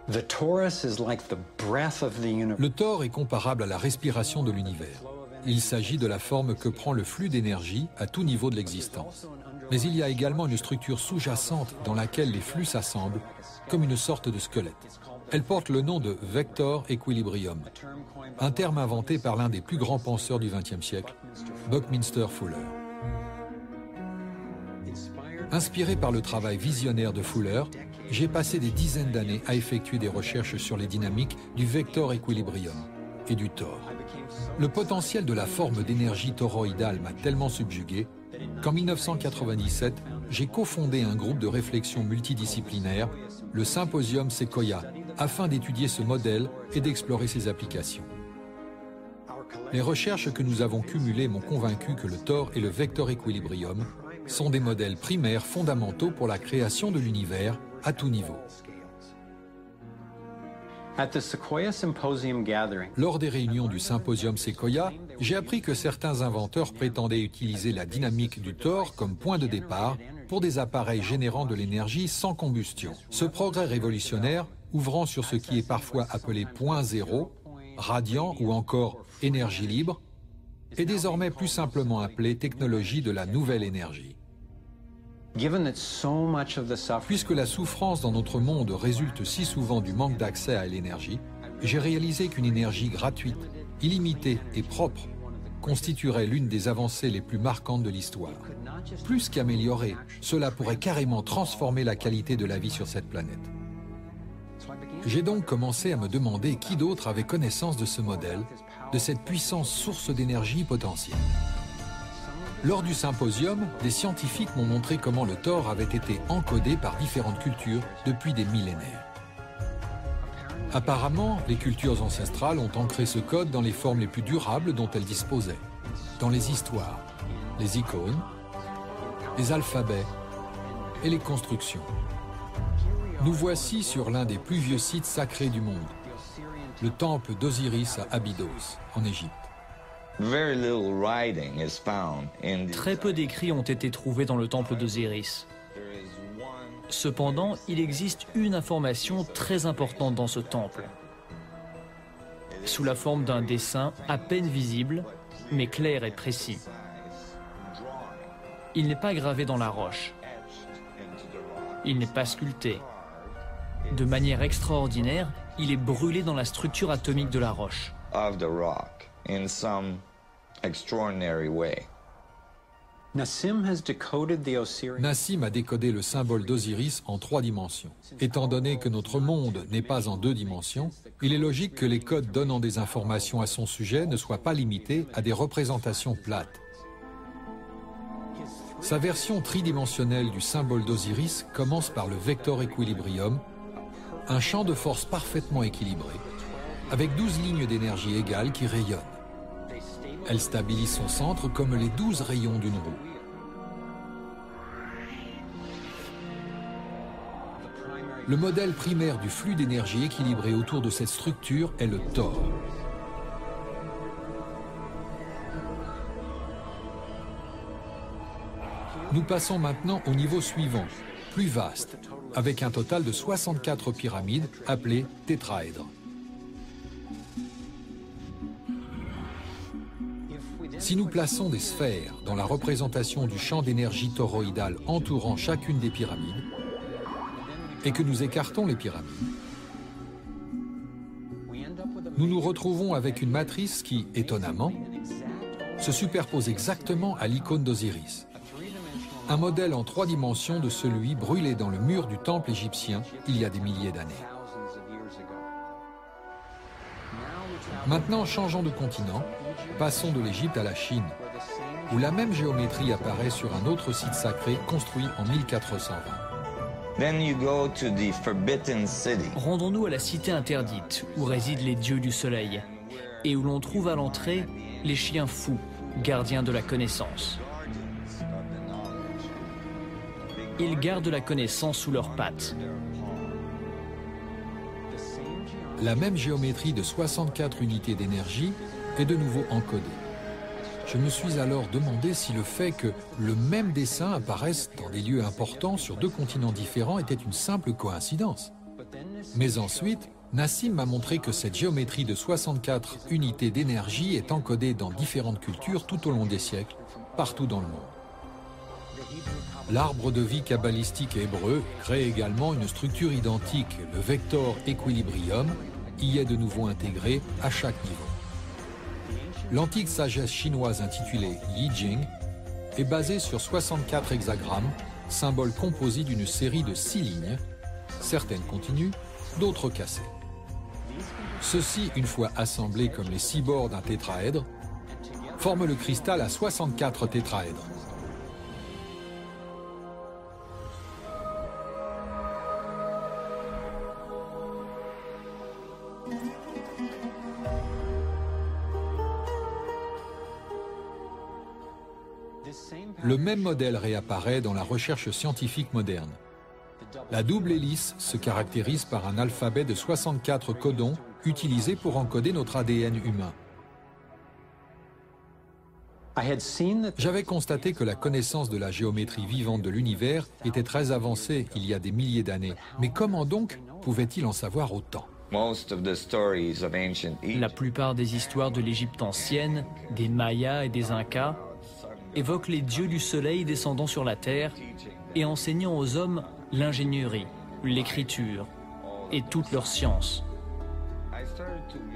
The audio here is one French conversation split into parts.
Le Thor est comparable à la respiration de l'univers. Il s'agit de la forme que prend le flux d'énergie à tout niveau de l'existence. Mais il y a également une structure sous-jacente dans laquelle les flux s'assemblent, comme une sorte de squelette. Elle porte le nom de Vector Equilibrium, un terme inventé par l'un des plus grands penseurs du XXe siècle, Buckminster Fuller. Inspiré par le travail visionnaire de Fuller, j'ai passé des dizaines d'années à effectuer des recherches sur les dynamiques du Vector Equilibrium et du Thor. Le potentiel de la forme d'énergie toroïdale m'a tellement subjugué qu'en 1997, j'ai cofondé un groupe de réflexion multidisciplinaire, le Symposium Sequoia, afin d'étudier ce modèle et d'explorer ses applications. Les recherches que nous avons cumulées m'ont convaincu que le Thor et le Vector Equilibrium sont des modèles primaires fondamentaux pour la création de l'univers à tout niveau. Lors des réunions du Symposium Sequoia, j'ai appris que certains inventeurs prétendaient utiliser la dynamique du Thor comme point de départ pour des appareils générant de l'énergie sans combustion. Ce progrès révolutionnaire, ouvrant sur ce qui est parfois appelé point zéro, radiant ou encore énergie libre, est désormais plus simplement appelé technologie de la nouvelle énergie. Puisque la souffrance dans notre monde résulte si souvent du manque d'accès à l'énergie, j'ai réalisé qu'une énergie gratuite, illimitée et propre constituerait l'une des avancées les plus marquantes de l'histoire. Plus qu'améliorer, cela pourrait carrément transformer la qualité de la vie sur cette planète. J'ai donc commencé à me demander qui d'autre avait connaissance de ce modèle, de cette puissante source d'énergie potentielle. Lors du symposium, des scientifiques m'ont montré comment le Thor avait été encodé par différentes cultures depuis des millénaires. Apparemment, les cultures ancestrales ont ancré ce code dans les formes les plus durables dont elles disposaient, dans les histoires, les icônes, les alphabets et les constructions. Nous voici sur l'un des plus vieux sites sacrés du monde, le temple d'Osiris à Abydos, en Égypte. Très peu d'écrits ont été trouvés dans le temple d'Osiris. Cependant, il existe une information très importante dans ce temple. Sous la forme d'un dessin à peine visible, mais clair et précis. Il n'est pas gravé dans la roche. Il n'est pas sculpté. De manière extraordinaire, il est brûlé dans la structure atomique de la roche. Nassim a décodé le symbole d'Osiris en 3 dimensions. Étant donné que notre monde n'est pas en 2 dimensions, il est logique que les codes donnant des informations à son sujet ne soient pas limités à des représentations plates. Sa version tridimensionnelle du symbole d'Osiris commence par le Vector Equilibrium, un champ de force parfaitement équilibré, avec 12 lignes d'énergie égales qui rayonnent. Elle stabilise son centre comme les 12 rayons d'une roue. Le modèle primaire du flux d'énergie équilibré autour de cette structure est le Thor. Nous passons maintenant au niveau suivant, plus vaste, avec un total de 64 pyramides appelées tétraèdres. Si nous plaçons des sphères dans la représentation du champ d'énergie toroïdale entourant chacune des pyramides, et que nous écartons les pyramides, nous nous retrouvons avec une matrice qui, étonnamment, se superpose exactement à l'icône d'Osiris. Un modèle en 3 dimensions de celui brûlé dans le mur du temple égyptien il y a des milliers d'années. Maintenant, changeons de continent, passons de l'Égypte à la Chine, où la même géométrie apparaît sur un autre site sacré construit en 1420. Rendons-nous à la cité interdite, où résident les dieux du soleil, et où l'on trouve à l'entrée les chiens fous, gardiens de la connaissance. Ils gardent la connaissance sous leurs pattes. La même géométrie de 64 unités d'énergie est de nouveau encodée. Je me suis alors demandé si le fait que le même dessin apparaisse dans des lieux importants sur 2 continents différents était une simple coïncidence. Mais ensuite, Nassim m'a montré que cette géométrie de 64 unités d'énergie est encodée dans différentes cultures tout au long des siècles, partout dans le monde. L'arbre de vie kabbalistique hébreu crée également une structure identique, le vector equilibrium, y est de nouveau intégré à chaque niveau. L'antique sagesse chinoise intitulée Yi Jing est basée sur 64 hexagrammes, symboles composés d'une série de 6 lignes, certaines continues, d'autres cassées. Ceux-ci, une fois assemblés comme les 6 bords d'un tétraèdre, forment le cristal à 64 tétraèdres. Le même modèle réapparaît dans la recherche scientifique moderne. La double hélice se caractérise par un alphabet de 64 codons utilisés pour encoder notre ADN humain. J'avais constaté que la connaissance de la géométrie vivante de l'univers était très avancée il y a des milliers d'années. Mais comment donc pouvait-il en savoir autant ? La plupart des histoires de l'Égypte ancienne, des Mayas et des Incas évoquent les dieux du soleil descendant sur la terre et enseignant aux hommes l'ingénierie, l'écriture et toutes leurs sciences.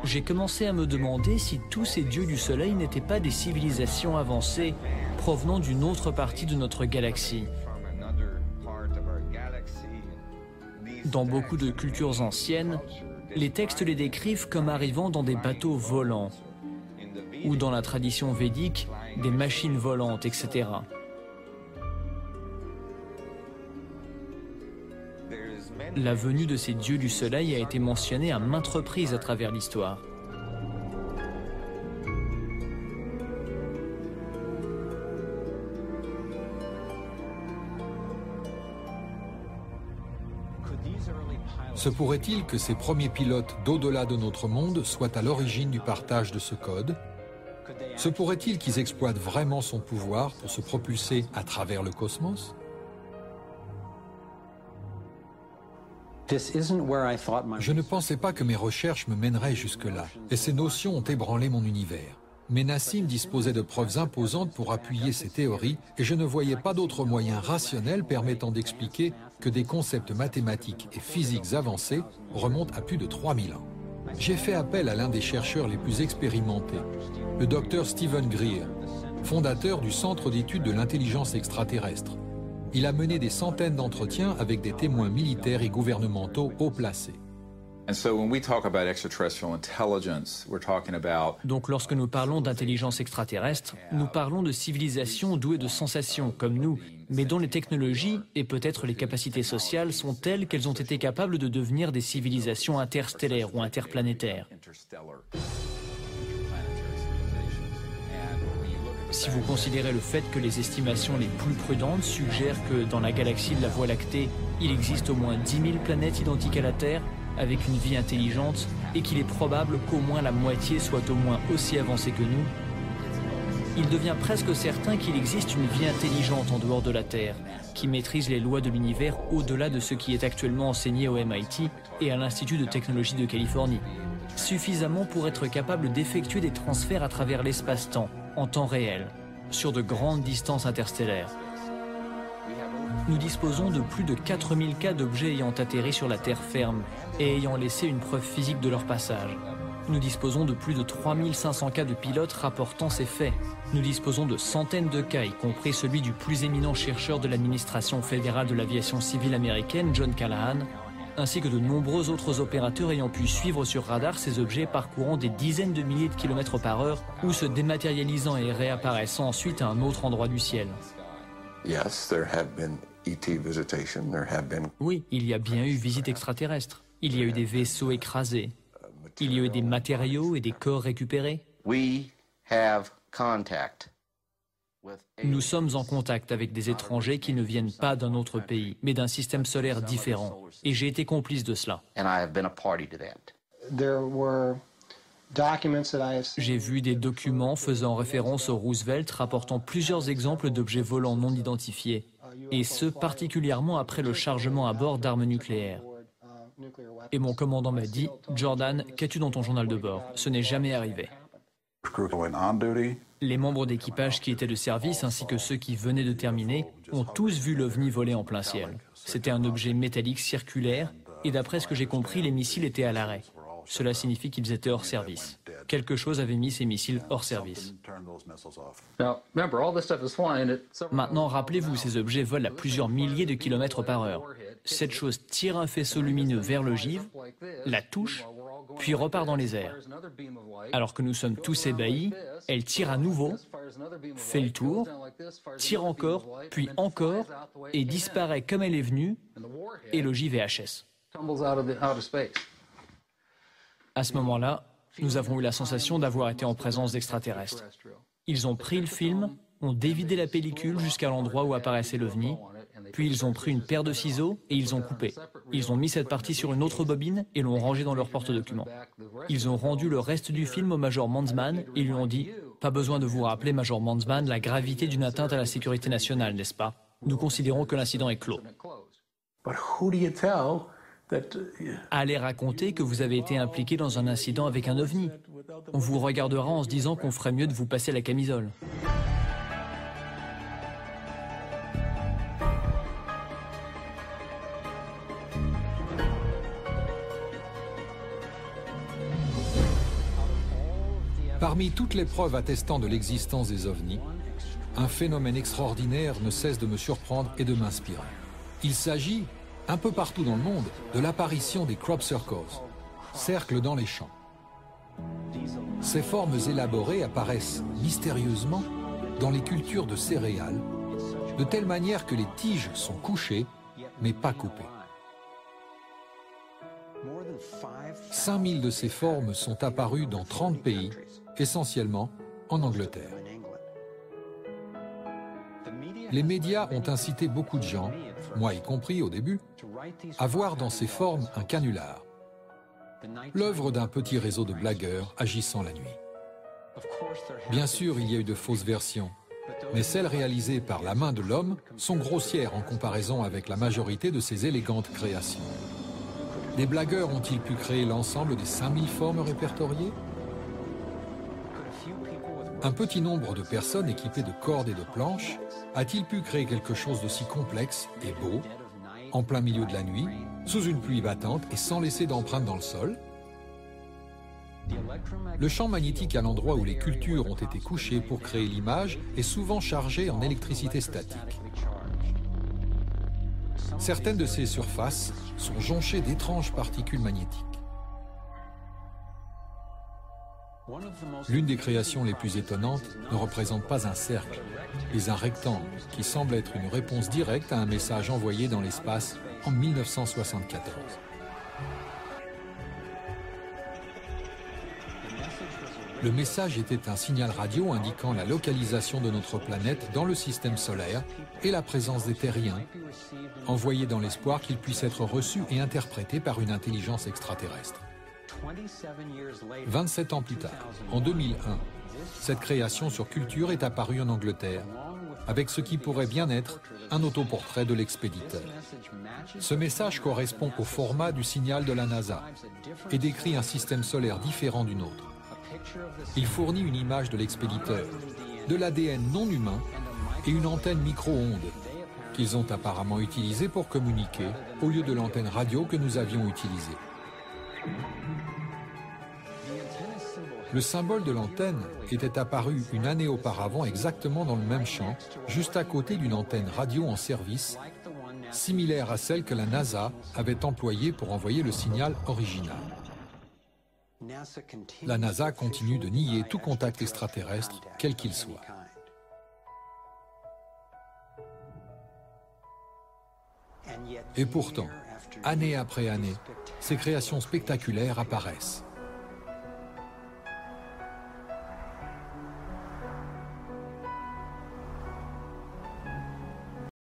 J'ai commencé à me demander si tous ces dieux du soleil n'étaient pas des civilisations avancées provenant d'une autre partie de notre galaxie. Dans beaucoup de cultures anciennes, les textes les décrivent comme arrivant dans des bateaux volants, ou dans la tradition védique, des machines volantes, etc. La venue de ces dieux du soleil a été mentionnée à maintes reprises à travers l'histoire. Se pourrait-il que ces premiers pilotes d'au-delà de notre monde soient à l'origine du partage de ce code ? Se pourrait-il qu'ils exploitent vraiment son pouvoir pour se propulser à travers le cosmos ? Je ne pensais pas que mes recherches me mèneraient jusque-là, et ces notions ont ébranlé mon univers. Mais Nassim disposait de preuves imposantes pour appuyer ses théories, et je ne voyais pas d'autre moyen rationnel permettant d'expliquer que des concepts mathématiques et physiques avancés remontent à plus de 3000 ans. J'ai fait appel à l'un des chercheurs les plus expérimentés, le Dr Stephen Greer, fondateur du Centre d'études de l'intelligence extraterrestre. Il a mené des centaines d'entretiens avec des témoins militaires et gouvernementaux haut placés. Donc lorsque nous parlons d'intelligence extraterrestre, nous parlons de civilisations douées de sensations comme nous, mais dont les technologies et peut-être les capacités sociales sont telles qu'elles ont été capables de devenir des civilisations interstellaires ou interplanétaires. Si vous considérez le fait que les estimations les plus prudentes suggèrent que dans la galaxie de la Voie lactée, il existe au moins 10 000 planètes identiques à la Terre, avec une vie intelligente, et qu'il est probable qu'au moins la moitié soit au moins aussi avancée que nous, il devient presque certain qu'il existe une vie intelligente en dehors de la Terre, qui maîtrise les lois de l'univers au-delà de ce qui est actuellement enseigné au MIT et à l'Institut de technologie de Californie, suffisamment pour être capable d'effectuer des transferts à travers l'espace-temps, en temps réel, sur de grandes distances interstellaires. Nous disposons de plus de 4000 cas d'objets ayant atterri sur la Terre ferme et ayant laissé une preuve physique de leur passage. Nous disposons de plus de 3500 cas de pilotes rapportant ces faits. Nous disposons de centaines de cas, y compris celui du plus éminent chercheur de l'administration fédérale de l'aviation civile américaine, John Callahan, ainsi que de nombreux autres opérateurs ayant pu suivre sur radar ces objets parcourant des dizaines de milliers de kilomètres par heure ou se dématérialisant et réapparaissant ensuite à un autre endroit du ciel. Oui, il y a bien eu visite extraterrestre. Il y a eu des vaisseaux écrasés. Il y a eu des matériaux et des corps récupérés. Nous sommes en contact avec des étrangers qui ne viennent pas d'un autre pays, mais d'un système solaire différent. Et j'ai été complice de cela. J'ai vu des documents faisant référence au Roosevelt rapportant plusieurs exemples d'objets volants non identifiés, et ce particulièrement après le chargement à bord d'armes nucléaires. Et mon commandant m'a dit, « Jordan, qu'as-tu dans ton journal de bord? Ce n'est jamais arrivé. » Les membres d'équipage qui étaient de service ainsi que ceux qui venaient de terminer ont tous vu l'OVNI voler en plein ciel. C'était un objet métallique circulaire et d'après ce que j'ai compris, les missiles étaient à l'arrêt. Cela signifie qu'ils étaient hors service. Quelque chose avait mis ces missiles hors service. Maintenant, rappelez-vous, ces objets volent à plusieurs milliers de kilomètres par heure. Cette chose tire un faisceau lumineux vers l'ogive, la touche, puis repart dans les airs. Alors que nous sommes tous ébahis, elle tire à nouveau, fait le tour, tire encore, puis encore, et disparaît comme elle est venue, et l'ogive est HS. À ce moment-là, nous avons eu la sensation d'avoir été en présence d'extraterrestres. Ils ont pris le film, ont dévidé la pellicule jusqu'à l'endroit où apparaissait l'OVNI, puis ils ont pris une paire de ciseaux et ils ont coupé. Ils ont mis cette partie sur une autre bobine et l'ont rangée dans leur porte-documents. Ils ont rendu le reste du film au Major Mondsman et lui ont dit « Pas besoin de vous rappeler, Major Mondsman, la gravité d'une atteinte à la sécurité nationale, n'est-ce pas? Nous considérons que l'incident est clos. » Allez raconter que vous avez été impliqué dans un incident avec un OVNI. On vous regardera en se disant qu'on ferait mieux de vous passer la camisole. Parmi toutes les preuves attestant de l'existence des ovnis, un phénomène extraordinaire ne cesse de me surprendre et de m'inspirer. Il s'agit, un peu partout dans le monde, de l'apparition des crop circles, cercles dans les champs. Ces formes élaborées apparaissent mystérieusement dans les cultures de céréales, de telle manière que les tiges sont couchées, mais pas coupées. 5000 de ces formes sont apparues dans 30 pays, essentiellement en Angleterre. Les médias ont incité beaucoup de gens, moi y compris au début, à voir dans ces formes un canular, l'œuvre d'un petit réseau de blagueurs agissant la nuit. Bien sûr, il y a eu de fausses versions, mais celles réalisées par la main de l'homme sont grossières en comparaison avec la majorité de ces élégantes créations. Les blagueurs ont-ils pu créer l'ensemble des 5000 formes répertoriées? Un petit nombre de personnes équipées de cordes et de planches a-t-il pu créer quelque chose d'aussi complexe et beau, en plein milieu de la nuit, sous une pluie battante et sans laisser d'empreinte dans le sol? Le champ magnétique à l'endroit où les cultures ont été couchées pour créer l'image est souvent chargé en électricité statique. Certaines de ces surfaces sont jonchées d'étranges particules magnétiques. L'une des créations les plus étonnantes ne représente pas un cercle, mais un rectangle qui semble être une réponse directe à un message envoyé dans l'espace en 1974. Le message était un signal radio indiquant la localisation de notre planète dans le système solaire et la présence des terriens, envoyé dans l'espoir qu'il puisse être reçu et interprété par une intelligence extraterrestre. 27 ans plus tard, en 2001, cette création sur culture est apparue en Angleterre, avec ce qui pourrait bien être un autoportrait de l'expéditeur. Ce message correspond au format du signal de la NASA et décrit un système solaire différent du nôtre. Il fournit une image de l'expéditeur, de l'ADN non humain et une antenne micro-ondes qu'ils ont apparemment utilisée pour communiquer au lieu de l'antenne radio que nous avions utilisée. Le symbole de l'antenne était apparu une année auparavant exactement dans le même champ, juste à côté d'une antenne radio en service, similaire à celle que la NASA avait employée pour envoyer le signal original. La NASA continue de nier tout contact extraterrestre, quel qu'il soit. Et pourtant, année après année, ces créations spectaculaires apparaissent.